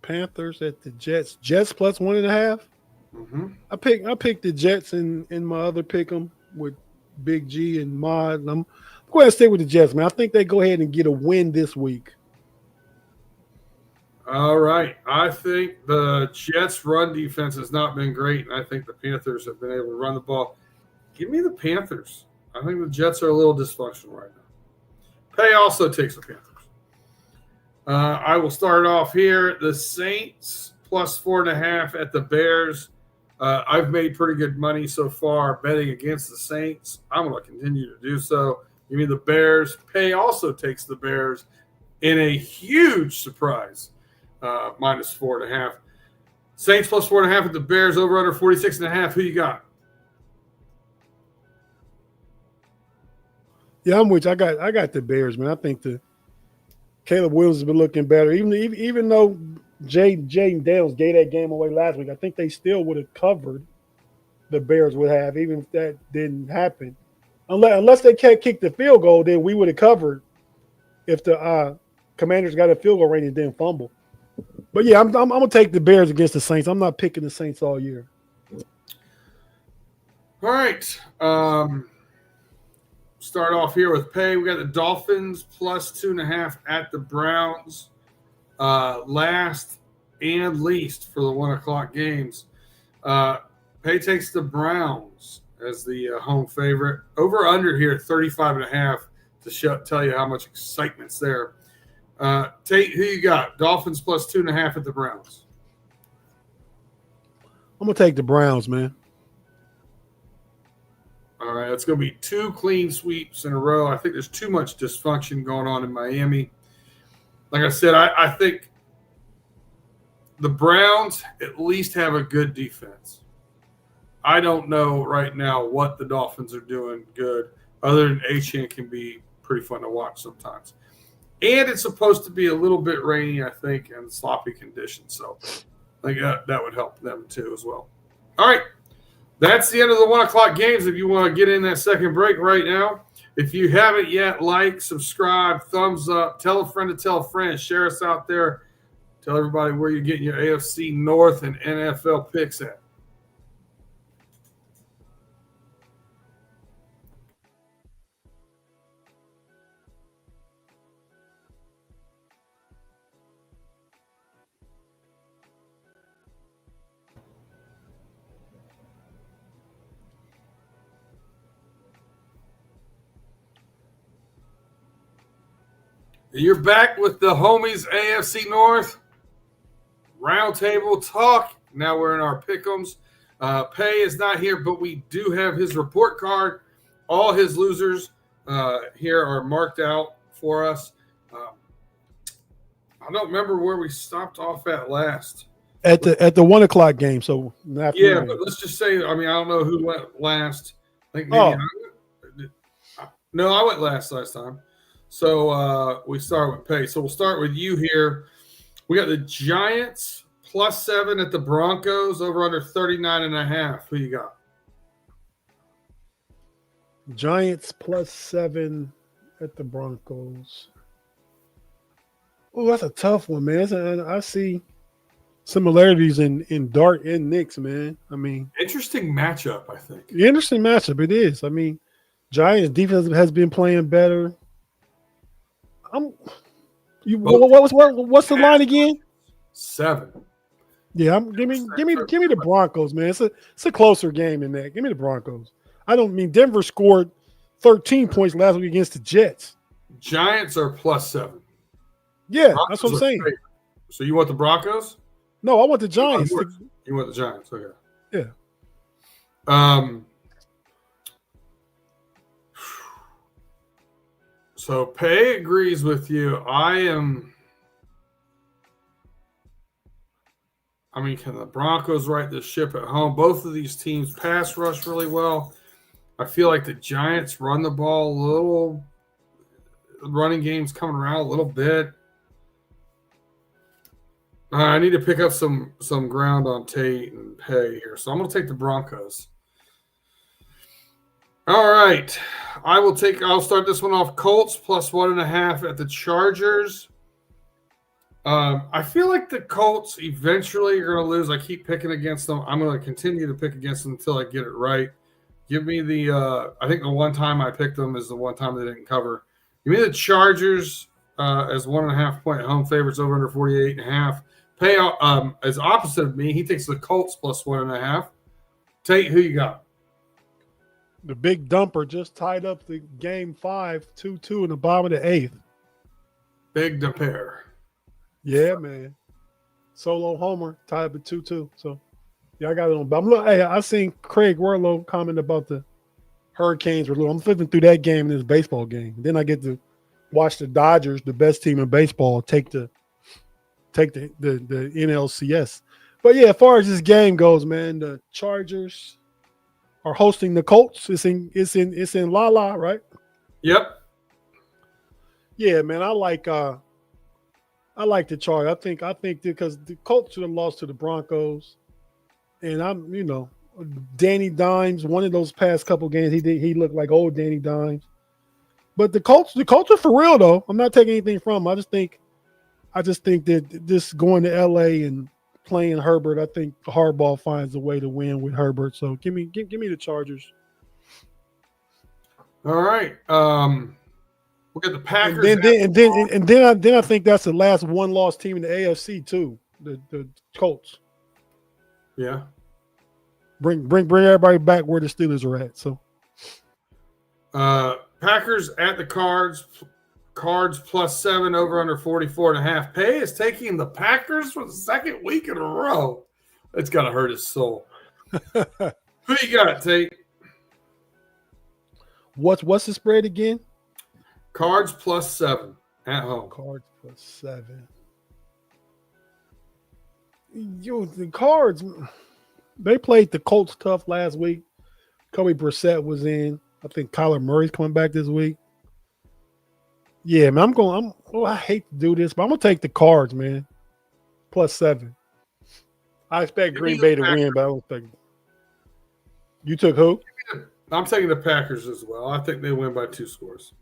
Panthers at the Jets. Jets plus 1.5. Mm-hmm. I picked the Jets in my other pick 'em with Big G and Mod. I'm going to stay with the Jets, man. I think they go ahead and get a win this week. All right. I think the Jets' run defense has not been great, and I think the Panthers have been able to run the ball. Give me the Panthers. I think the Jets are a little dysfunctional right now. Pay also takes the Panthers. I will start off here. The Saints plus 4.5 at the Bears. I've made pretty good money so far betting against the Saints. I'm going to continue to do so. Give me the Bears. Pay also takes the Bears in a huge surprise. Minus 4.5. Saints plus 4.5 at the Bears. Over under 46.5. Who you got? Yeah, I'm with you. I got the Bears, man. I think the Caleb Williams has been looking better. Even though Jaden Daniels gave that game away last week, I think they still would have covered. The Bears would have, even if that didn't happen. Unless they can't kick the field goal, then we would have covered if the Commanders got a field goal range and didn't fumble. But yeah, I'm gonna take the Bears against the Saints. I'm not picking the Saints all year. All right. Start off here with Pay. We got the Dolphins plus 2.5 at the Browns. Last and least for the 1 o'clock games. Pay takes the Browns as the home favorite. Over under here, 35.5 to tell you how much excitement's there. Tate, who you got? Dolphins plus 2.5 at the Browns. I'm gonna take the Browns, man. All right, it's going to be 2 clean sweeps in a row. I think there's too much dysfunction going on in Miami. Like I said, I think the Browns at least have a good defense. I don't know right now what the Dolphins are doing good, other than Achane can be pretty fun to watch sometimes. And it's supposed to be a little bit rainy, I think, and sloppy conditions. So I think that would help them too as well. All right. That's the end of the 1 o'clock games. If you want to get in that second break right now, if you haven't yet, like, subscribe, thumbs up, tell a friend to tell a friend, share us out there. Tell everybody where you're getting your AFC North and NFL picks at. You're back with the homies AFC North Roundtable Talk. Now we're in our pick'ems. Pay is not here, but we do have his report card. All his losers here are marked out for us. I don't remember where we stopped off at last. At the 1 o'clock game. So yeah, but let's just say, I don't know who went last. I think maybe I went last time. So we start with Pay. So we'll start with you here. We got the Giants +7 at the Broncos, over under 39.5. Who you got? Giants +7 at the Broncos. Oh, that's a tough one, man. I see similarities in Dart and Knicks, man. I mean, Interesting matchup, I think. interesting matchup. It is. I mean, Giants defense has been playing better. What's the line again? 7. Yeah, give me the Broncos, man. It's a closer game than that. Give me the Broncos. I don't mean Denver scored 13 points last week against the Jets. Giants are +7. Yeah, Broncos that's what I'm are saying. favorite. So you want the Broncos? No, I want the Giants. You want the Giants? Okay. Yeah. So Pay agrees with you. Can the Broncos right the ship at home? Both of these teams pass rush really well. I feel like the Giants run the ball a little. Running game's coming around a little bit. I need to pick up some ground on Tate and Pay here. So I'm going to take the Broncos. All right. I'll start this one off. Colts +1.5 at the Chargers. I feel like the Colts eventually are going to lose. I keep picking against them. I'm going to continue to pick against them until I get it right. Give me I think the one time I picked them is the one time they didn't cover. Give me the Chargers as 1.5-point home favorites, over under 48.5. Pay as opposite of me. He takes the Colts +1.5. Tate, who you got? The big dumper just tied up the game 5, 2-2 in the bottom of the 8th. Big dumper. Yeah, man. Solo homer tied up at 2-2. So, yeah, I got it on. But I seen Craig Werlow comment about the Hurricanes were little. I'm flipping through that game in this baseball game. Then I get to watch the Dodgers, the best team in baseball, take the NLCS. But yeah, as far as this game goes, man, the Chargers are hosting the Colts. It's in La La, right? Yep. Yeah, man. I like the Chargers. I think because the Colts should have lost to the Broncos, and Danny Dimes. One of those past couple games, he looked like old Danny Dimes. But the Colts are for real though. I'm not taking anything from them. I just think that this going to LA and playing Herbert, I think Harbaugh finds a way to win with Herbert. So give me the Chargers. All right. We'll get the Packers. And then I think that's the last one-loss team in the AFC too. The Colts. Yeah. Bring everybody back where the Steelers are at. So Packers at the Cards. Cards +7, over under 44.5. Pay is taking the Packers for the second week in a row. It's got to hurt his soul. Who you got, Tate? What's the spread again? Cards +7 at home. Cards +7. The Cards, they played the Colts tough last week. Kobe Brissett was in. I think Kyler Murray's coming back this week. Yeah, man, I hate to do this, but I'm going to take the Cards, man. +7. I expect Green Bay to win, but I don't think. You took who? I'm taking the Packers as well. I think they win by 2 scores.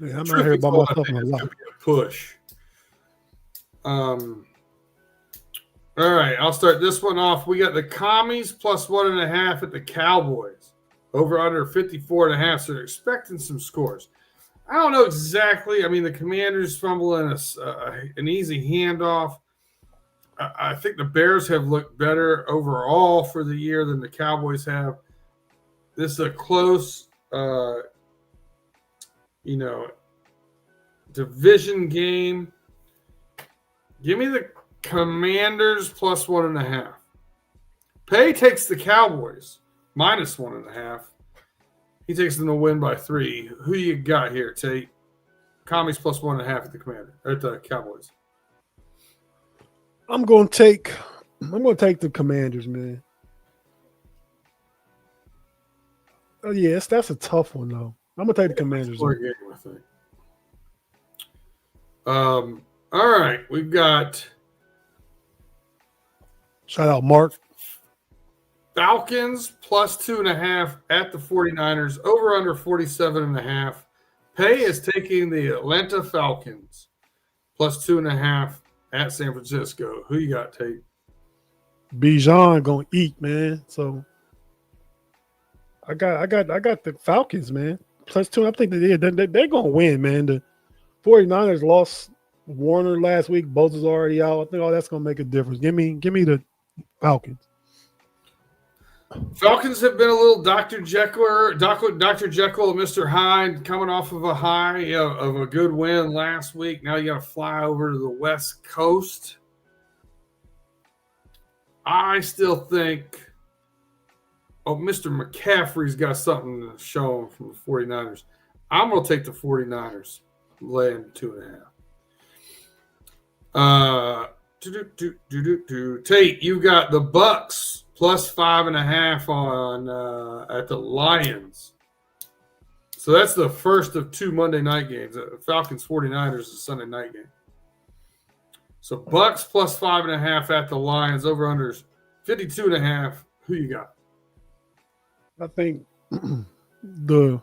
Yeah, I'm not here by myself in a lot. Push. All right, I'll start this one off. We got the Commies +1.5 at the Cowboys. Over under 54.5. So they're expecting some scores. I don't know exactly. I mean, the Commanders fumbling an easy handoff. I think the Bears have looked better overall for the year than the Cowboys have. This is a close, division game. Give me the Commanders +1.5. Pay takes the Cowboys -1.5. He takes them to win by 3. Who you got here, Tate? Commies +1.5 at the Cowboys. I'm going to take the Commanders, man. Oh yes, that's a tough one though. I'm going to take the Commanders. Game, I think. All right, we've got Shout out Mark. Falcons plus 2.5 at the 49ers, over under 47.5. Pay is taking the Atlanta Falcons plus 2.5 at San Francisco. Who you got, Tate? Bijan gonna eat, man. So I got the Falcons, man. Plus 2. I think they're gonna win, man. The 49ers lost Warner last week. Bosa's already out. I think all that's gonna make a difference. Give me the Falcons. Falcons have been a little Dr. Jekyll and Mr. Hyde, coming off of a high of a good win last week. Now you got to fly over to the West Coast. I still think, Mr. McCaffrey's got something to show him from the 49ers. I'm going to take the 49ers, laying 2.5. Tate, you got the Bucks plus 5.5 on at the Lions. So that's the first of 2 Monday night games. Falcons 49ers is a Sunday night game. So Bucks plus 5.5 at the Lions, over unders 52.5. Who you got? I think the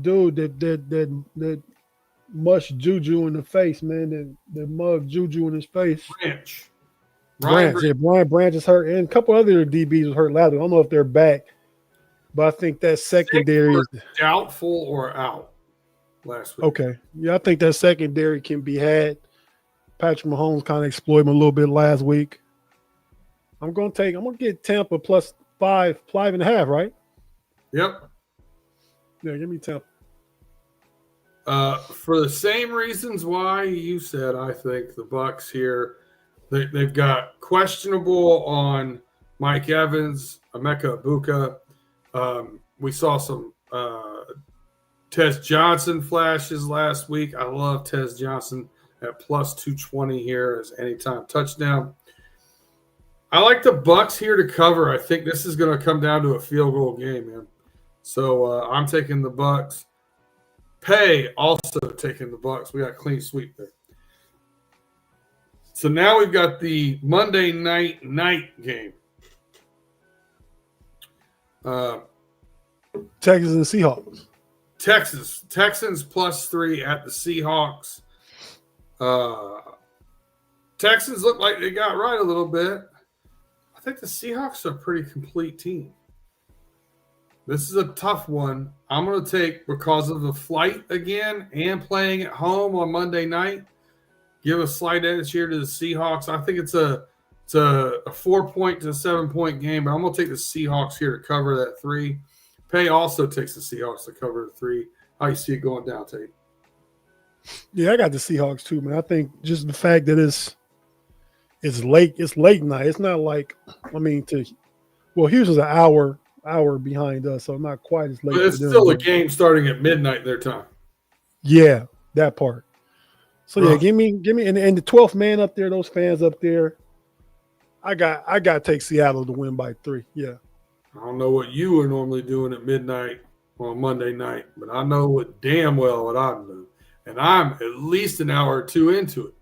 dude that mushed Juju in the face, man, that mugged Juju in his face. Brian Branch is hurt, and a couple other DBs was hurt last week. I don't know if they're back, but I think that secondary is doubtful or out last week. Okay. Yeah, I think that secondary can be had. Patrick Mahomes kind of exploited him a little bit last week. I'm gonna get Tampa plus 5.5, right? Yep. Yeah, give me Tampa. For the same reasons why you said, I think the Bucks here, they've got questionable on Mike Evans, Emeka Ibuka. We saw some Tez Johnson flashes last week. I love Tez Johnson at plus 220 here as anytime touchdown. I like the Bucks here to cover. I think this is going to come down to a field goal game, man. So I'm taking the Bucks. Pay also taking the Bucks. We got clean sweep there. So now we've got the Monday night game. Texans and Seahawks. Texans plus 3 at the Seahawks. Texans look like they got right a little bit. I think the Seahawks are a pretty complete team. This is a tough one. I'm going to take, because of the flight again and playing at home on Monday night, give a slight edge here to the Seahawks. I think it's a 4-point to 7-point game, but I'm going to take the Seahawks here to cover that 3. Pay also takes the Seahawks to cover the 3. How you see it going down, Tate? Yeah, I got the Seahawks too, man. I think just the fact that it's late night. It's not like, Houston's an hour behind us, so not quite as late. But it's still a game starting at midnight their time. Yeah, that part. So yeah, give me, and the 12th man up there, those fans up there. I got to take Seattle to win by 3. Yeah. I don't know what you are normally doing at midnight on Monday night, but I know what damn well what I'm doing, and I'm at least an hour or 2 into it.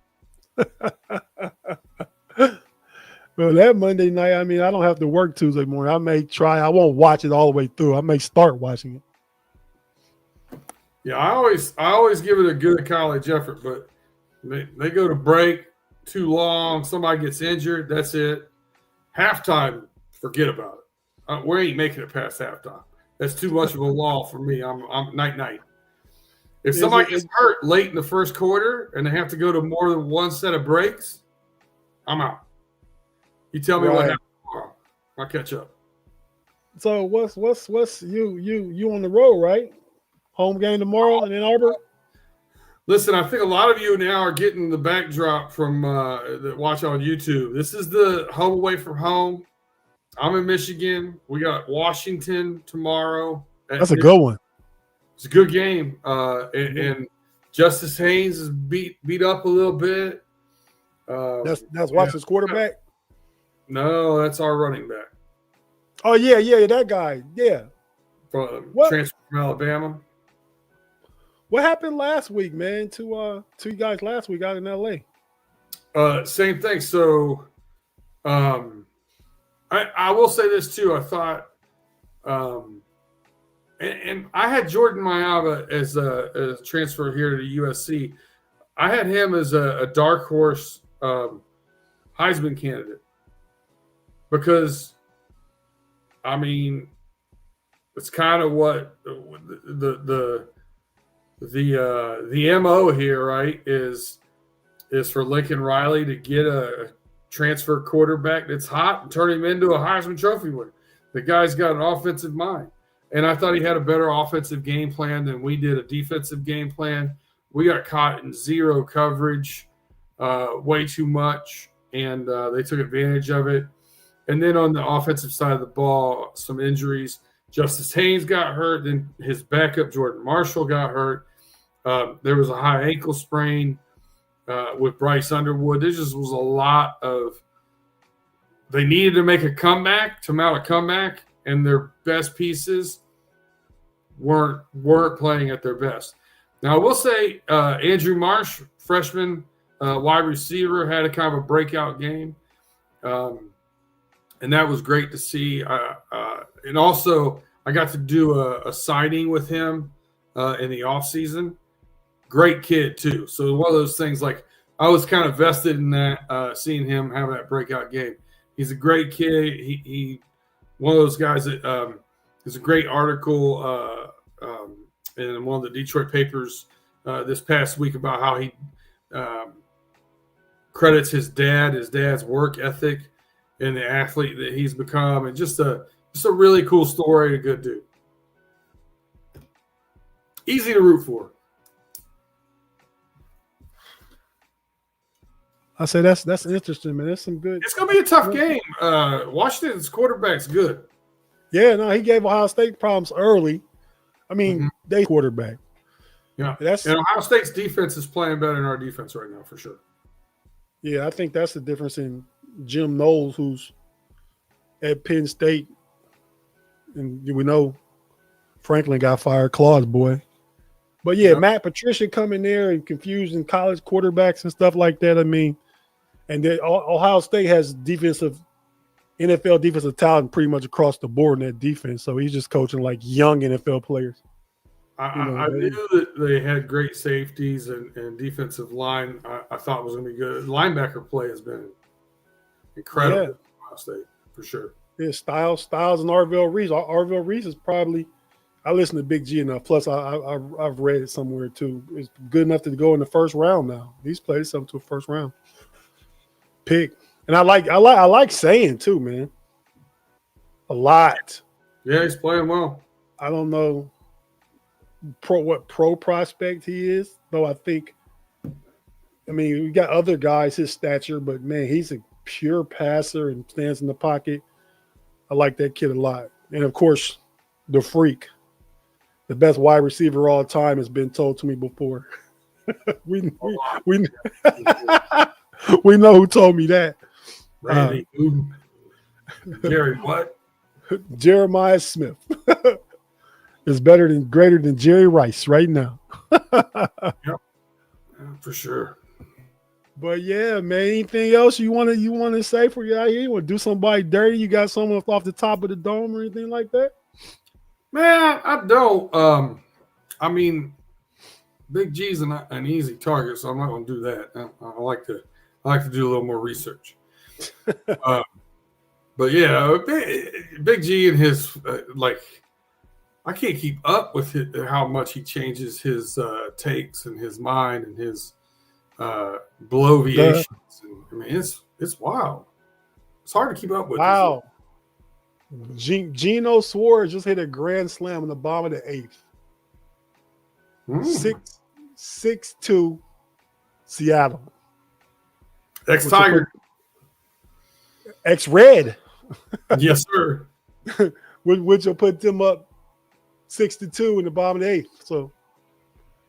Well, that Monday night, I don't have to work Tuesday morning. I may try. I won't watch it all the way through. I may start watching it. Yeah, I always give it a good college effort, but they go to break too long. Somebody gets injured. That's it. Halftime, forget about it. We ain't making it past halftime. That's too much of a law for me. I'm night. If somebody gets hurt late in the first quarter and they have to go to more than one set of breaks, I'm out. You tell me what happens tomorrow. I'll catch up. So what's you on the road, right? Home game tomorrow in Ann Arbor? Listen, I think a lot of you now are getting the backdrop from that watch on YouTube. This is the home away from home. I'm in Michigan. We got Washington tomorrow. That's a good one. It's a good game. And Justice Haynes is beat up a little bit. That's Washington's quarterback? No, that's our running back. Oh, yeah, that guy. Yeah. Transfer from Alabama. What happened last week, man? To you guys last week out in LA. Same thing. So, I will say this too. I thought, and I had Jordan Mailata as a transfer here to USC. I had him as a dark horse Heisman candidate because, I mean, it's kind of what the MO here, right, is for Lincoln Riley to get a transfer quarterback that's hot and turn him into a Heisman Trophy winner. The guy's got an offensive mind. And I thought he had a better offensive game plan than we did a defensive game plan. We got caught in zero coverage way too much, and they took advantage of it. And then on the offensive side of the ball, some injuries. Justice Haynes got hurt. Then his backup, Jordan Marshall, got hurt. There was a high ankle sprain with Bryce Underwood. There just was a lot of – they needed to make a comeback, to mount a comeback, and their best pieces weren't playing at their best. Now, I will say Andrew Marsh, freshman wide receiver, had a kind of a breakout game. And that was great to see. And also, I got to do a signing with him in the offseason. Great kid, too. So one of those things, like, I was kind of vested in that, seeing him have that breakout game. He's a great kid. He one of those guys that there's a great article in one of the Detroit papers this past week about how he credits his dad's work ethic and the athlete that he's become, and just a really cool story. A good dude, easy to root for. I say that's interesting, man. That's some good. It's gonna be a tough game. Washington's quarterback's good. Yeah, no, he gave Ohio State problems early. I mean, they quarterback. Yeah, and Ohio State's defense is playing better than our defense right now, for sure. Yeah, I think that's the difference in Jim Knowles, who's at Penn State, and we know Franklin got fired, Claw's boy. But yeah, Matt Patricia coming there and confusing college quarterbacks and stuff like that. I mean, and then Ohio State has NFL defensive talent pretty much across the board in that defense. So he's just coaching like young NFL players. I knew that they had great safeties and defensive line. I thought was going to be good. Linebacker play has been incredible in Ohio State, for sure. Yeah, Styles and Arvell Reese. Arvell Reese is probably – I listen to Big G enough. Plus, I've read it somewhere too. It's good enough to go in the first round now. He's played something to a first round pick, and I like saying too, man. A lot. Yeah, he's playing well. I don't know what pro prospect he is, though. I mean, we got other guys his stature, but man, he's a pure passer and stands in the pocket. I like that kid a lot, and of course, the freak. The best wide receiver of all time has been told to me before. we know who told me that. Randy Jerry what? Jeremiah Smith is greater than Jerry Rice right now. Yep. Yeah, for sure. But yeah, man. Anything else you want to say for you out here? You want to do somebody dirty? You got someone off the top of the dome or anything like that? Man, I don't. I mean, Big G's an easy target, so I'm not going to do that. I like to do a little more research. But yeah, Big G and his I can't keep up with how much he changes his takes and his mind and his bloviations. I mean, it's wild. It's hard to keep up with. Wow. Geno Suarez just hit a grand slam in the bottom of the eighth. 6-2 Seattle. Ex-Tiger. Ex-Red. Yes, sir. Which will put them up 6-2 in the bottom of the eighth. So,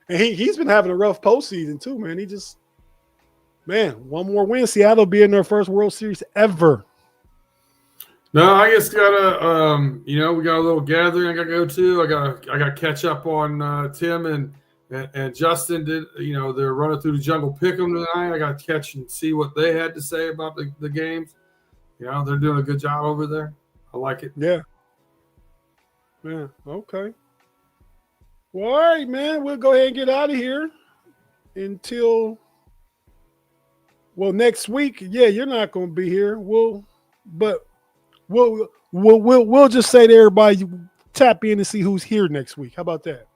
and he's been having a rough postseason too, man. One more win. Seattle be in their first World Series ever. No, I just gotta, we got a little gathering I gotta go to. I gotta catch up on Tim and And Justin did, they're running through the jungle pick'em tonight. I got to catch and see what they had to say about the games. They're doing a good job over there. I like it. Yeah. Yeah. Okay. Well, all right, man. We'll go ahead and get out of here until next week. Yeah, you're not going to be here. We'll just say to everybody, tap in and see who's here next week. How about that?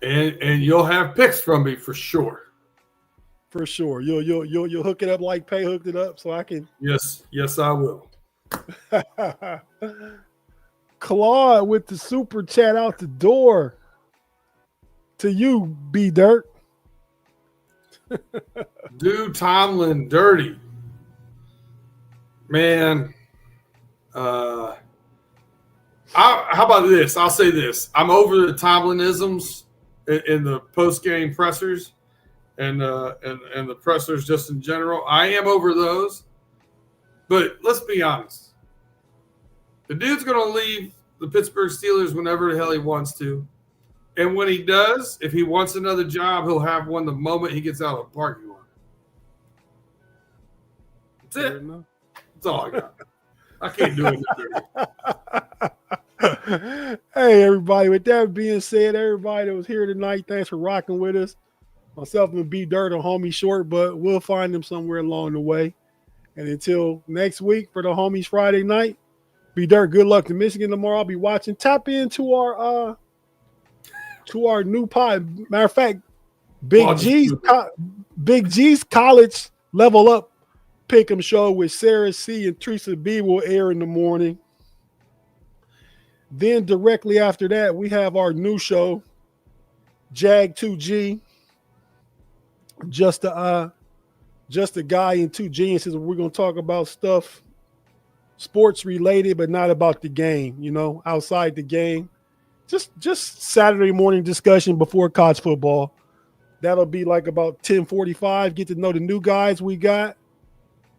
And you'll have picks from me for sure. For sure. You'll hook it up like Pay hooked it up so I can. Yes, I will. Claude with the super chat out the door. To you, B Dirt. Do Tomlin dirty. Man. How about this? I'll say this. I'm over the Tomlinisms in the post-game pressers and the pressers just in general. I am over those. But let's be honest. The dude's going to leave the Pittsburgh Steelers whenever the hell he wants to. And when he does, if he wants another job, he'll have one the moment he gets out of the parking lot. That's it. That's all I got. I can't do it. Hey, everybody. With that being said, everybody that was here tonight, thanks for rocking with us. Myself and B Dirt are homie short, but we'll find them somewhere along the way. And until next week for the homies Friday night, B Dirt, good luck to Michigan tomorrow. I'll be watching. Tap into our new pod. Matter of fact, Big G's college level up pick'em show with Sarah C and Teresa B will air in the morning. Then directly after that, we have our new show, Jag 2G. Just a guy and two geniuses. We're gonna talk about stuff sports related, but not about the game. Outside the game. Just Saturday morning discussion before college football. That'll be like about 10:45. Get to know the new guys we got.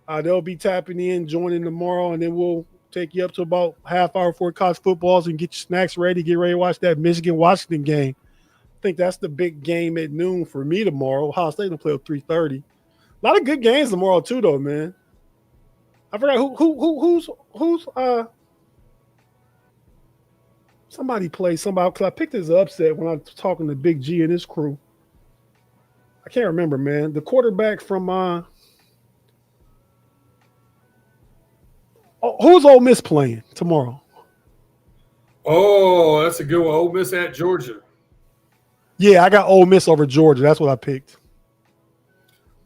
They'll be tapping in, joining tomorrow, and then we'll take you up to about half hour before college footballs and get your snacks ready. Get ready to watch that Michigan-Washington game. I think that's the big game at noon for me tomorrow. Ohio State will play at 3:30. A lot of good games tomorrow too, though, man. I forgot who's somebody plays somebody because I picked this upset when I was talking to Big G and his crew. I can't remember, man. The quarterback from who's Ole Miss playing tomorrow? Oh, that's a good one. Ole Miss at Georgia. Yeah, I got Ole Miss over Georgia. That's what I picked.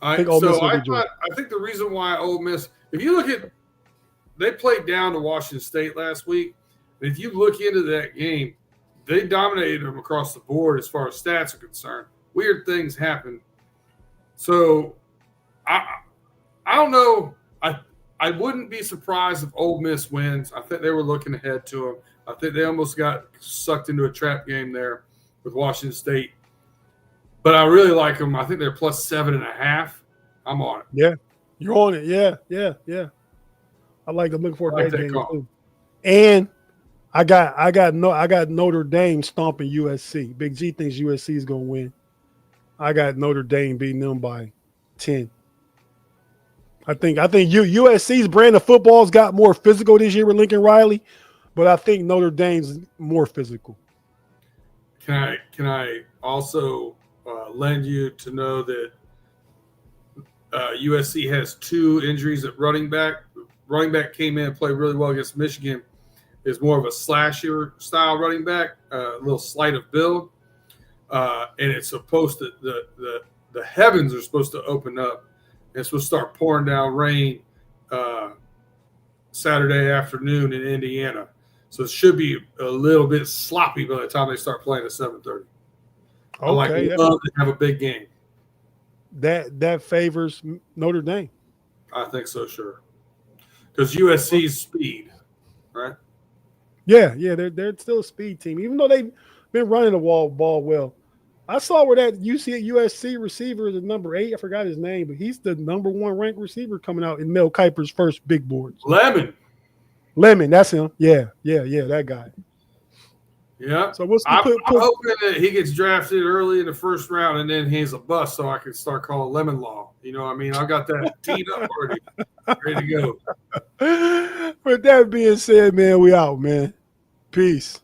I think the reason why Ole Miss, if you look at, they played down to Washington State last week. If you look into that game, they dominated them across the board as far as stats are concerned. Weird things happen. So I don't know. I wouldn't be surprised if Ole Miss wins. I think they were looking ahead to them. I think they almost got sucked into a trap game there with Washington State. But I really like them. I think they're plus 7.5. I'm on it. Yeah, you're on it. Yeah. I like them. Looking forward to that game too. And I got Notre Dame stomping USC. Big G thinks USC is going to win. I got Notre Dame beating them by 10. I think USC's brand of football's got more physical this year with Lincoln Riley, but I think Notre Dame's more physical. Can I also lend you to know that USC has 2 injuries at running back. Running back came in and played really well against Michigan. Is more of a slasher style running back, a little slight of build, and it's supposed to the heavens are supposed to open up. And it's supposed to start pouring down rain Saturday afternoon in Indiana, so it should be a little bit sloppy by the time they start playing at 7:30. I love to have a big game. That favors Notre Dame. I think so, sure, because USC's speed, right? Yeah, they're still a speed team, even though they've been running the ball well. I saw where that USC receiver is at number 8. I forgot his name, but he's the number 1 ranked receiver coming out in Mel Kiper's first big boards. Lemon, that's him. Yeah, that guy. Yeah. So what's the I'm put? hoping that he gets drafted early in the first round and then he's a bust so I can start calling Lemon Law. You know what I mean? I got that teed up already, ready to go. With that being said, man, we out, man. Peace.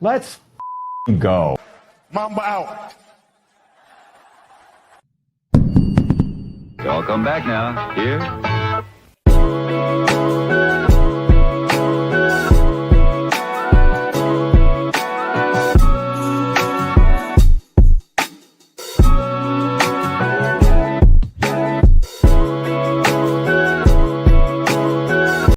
Let's go. Mamba out. Y'all come back now. Here.